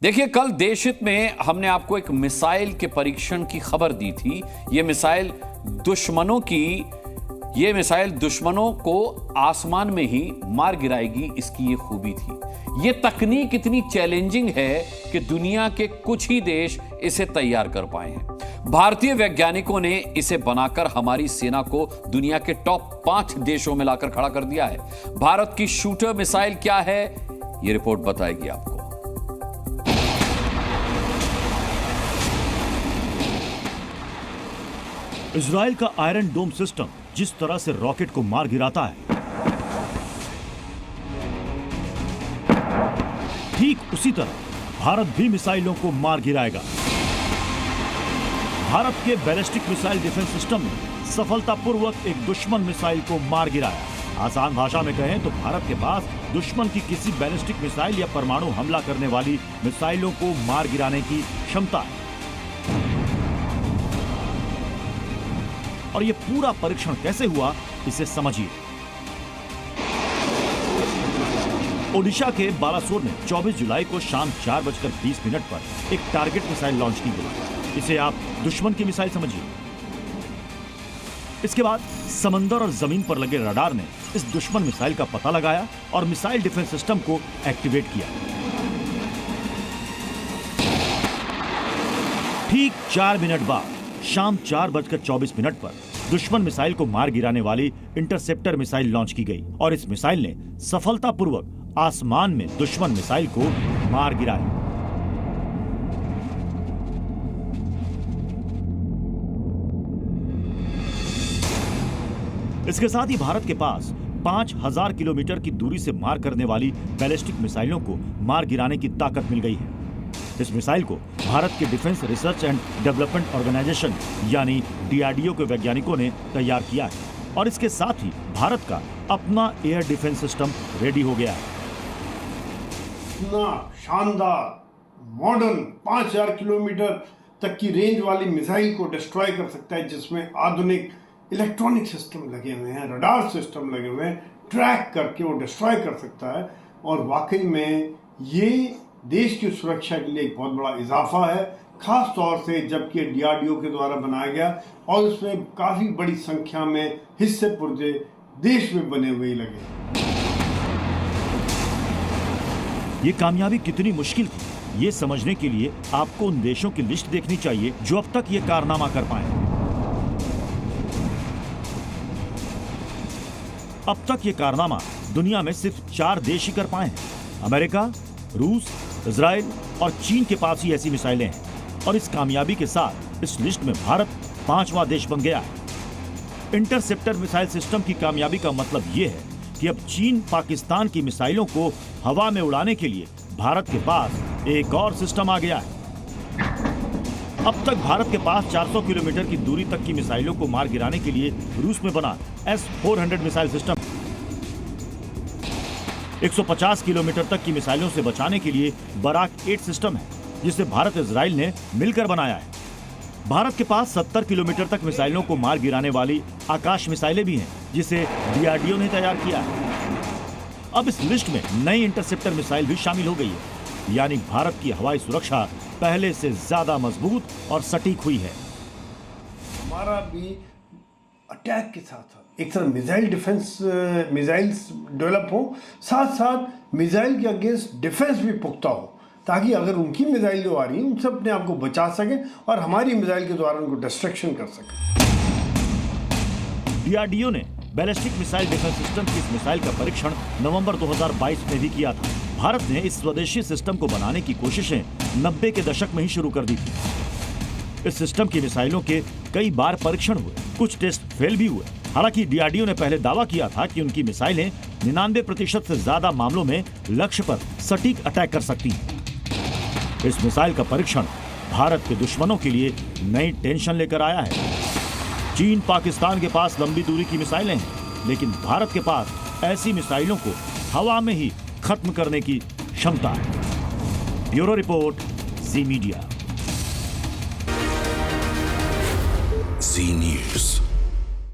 देखिए, कल देशहित में हमने आपको एक मिसाइल के परीक्षण की खबर दी थी। ये मिसाइल दुश्मनों को आसमान में ही मार गिराएगी, इसकी ये खूबी थी। ये तकनीक इतनी चैलेंजिंग है कि दुनिया के कुछ ही देश इसे तैयार कर पाए हैं। भारतीय वैज्ञानिकों ने इसे बनाकर हमारी सेना को दुनिया के टॉप 5 देशों में लाकर खड़ा कर दिया है। भारत की शूटर मिसाइल क्या है, ये रिपोर्ट बताएगी आपको। इजराइल का आयरन डोम सिस्टम जिस तरह से रॉकेट को मार गिराता है, ठीक उसी तरह भारत भी मिसाइलों को मार गिराएगा। भारत के बैलिस्टिक मिसाइल डिफेंस सिस्टम ने सफलतापूर्वक एक दुश्मन मिसाइल को मार गिराया। आसान भाषा में कहें तो भारत के पास दुश्मन की किसी बैलिस्टिक मिसाइल या परमाणु हमला करने वाली मिसाइलों को मार गिराने की क्षमता है। और ये पूरा परीक्षण कैसे हुआ, इसे समझिए। ओडिशा के बालासोर में 24 जुलाई को शाम 4:20 पर एक टारगेट मिसाइल लॉन्च की गई। इसे आप दुश्मन की मिसाइल समझिए। इसके बाद समंदर और जमीन पर लगे रडार ने इस दुश्मन मिसाइल का पता लगाया और मिसाइल डिफेंस सिस्टम को एक्टिवेट किया। ठीक 4 मिनट बाद शाम 4:24 पर दुश्मन मिसाइल को मार गिराने वाली इंटरसेप्टर मिसाइल लॉन्च की गई और इस मिसाइल ने सफलतापूर्वक आसमान में दुश्मन मिसाइल को मार गिराया। इसके साथ ही भारत के पास 5000 किलोमीटर की दूरी से मार करने वाली बैलिस्टिक मिसाइलों को मार गिराने की ताकत मिल गई है। इस मिसाइल को भारत के defence research and development organisation यानी DRDO के वैज्ञानिकों ने तैयार किया है और इसके साथ ही भारत का अपना एयर डिफेंस सिस्टम रेडी हो गया है। इतना शानदार मॉडर्न 5000 किलोमीटर तक की रेंज वाली मिसाइल को डिस्ट्रॉय कर सकता है, जिसमें आधुनिक इलेक्ट्रॉनिक सिस्टम लगे हुए हैं, रडार सिस्टम लगे हुए हैं, ट्रैक करके वो डिस्ट्रॉय कर सकता है। और वाकई में ये देश की सुरक्षा के लिए एक बहुत बड़ा इजाफा है, खास तौर से जबकि DRDO के द्वारा बनाया गया और उसमें काफी बड़ी संख्या में हिस्से पुर्जे देश में बने हुए लगे। ये कामयाबी कितनी मुश्किल थी, ये समझने के लिए आपको उन देशों की लिस्ट देखनी चाहिए जो अब तक ये कारनामा कर पाए। अब तक ये कारनामा दुनिया में सिर्फ 4 देश ही कर पाए हैं। अमेरिका, रूस, इजराइल और चीन के पास ही ऐसी मिसाइलें हैं और इस कामयाबी के साथ इस लिस्ट में भारत 5वां देश बन गया है। इंटरसेप्टर मिसाइल सिस्टम की कामयाबी का मतलब यह है कि अब चीन पाकिस्तान की मिसाइलों को हवा में उड़ाने के लिए भारत के पास एक और सिस्टम आ गया है। अब तक भारत के पास 400 किलोमीटर की दूरी तक की मिसाइलों को मार गिराने के लिए रूस में बना S-400 मिसाइल सिस्टम, 150 किलोमीटर तक की मिसाइलों से बचाने के लिए बराक 8 सिस्टम है, जिसे भारत इजराइल ने मिलकर बनाया है। भारत के पास 70 किलोमीटर तक मिसाइलों को मार गिराने वाली आकाश मिसाइलें भी हैं, जिसे DRDO ने तैयार किया है। अब इस लिस्ट में नई इंटरसेप्टर मिसाइल भी शामिल हो गई है, यानी भारत की हवाई सुरक्षा पहले से ज्यादा मजबूत और सटीक हुई है। हमारा भी अटैक के साथ एक तरह मिसाइल डिफेंस मिसाइल्स डेवलप हो, साथ साथ मिसाइल के अगेंस्ट डिफेंस भी पुख्ता हो, ताकि अगर उनकी मिसाइल जो आ रही है उनसे अपने आप को बचा सके और हमारी मिसाइल के द्वारा उनको डिस्ट्रैक्शन कर सके। DRDO ने बैलिस्टिक मिसाइल डिफेंस सिस्टम की इस मिसाइल का परीक्षण नवंबर 2022 में भी किया था। भारत ने इस स्वदेशी सिस्टम को बनाने की कोशिशें 90 के दशक में ही शुरू कर दी थी। इस सिस्टम की मिसाइलों के कई बार परीक्षण हुए, कुछ टेस्ट फेल भी हुए। हालांकि DRDO ने पहले दावा किया था कि उनकी मिसाइलें 99% से ज्यादा मामलों में लक्ष्य पर सटीक अटैक कर सकती हैं। इस मिसाइल का परीक्षण भारत के दुश्मनों के लिए नई टेंशन लेकर आया है। चीन पाकिस्तान के पास लंबी दूरी की मिसाइलें हैं, लेकिन भारत के पास ऐसी मिसाइलों को हवा में ही खत्म करने की क्षमता है। ब्यूरो रिपोर्ट, जी मीडिया। जी न्यूज़।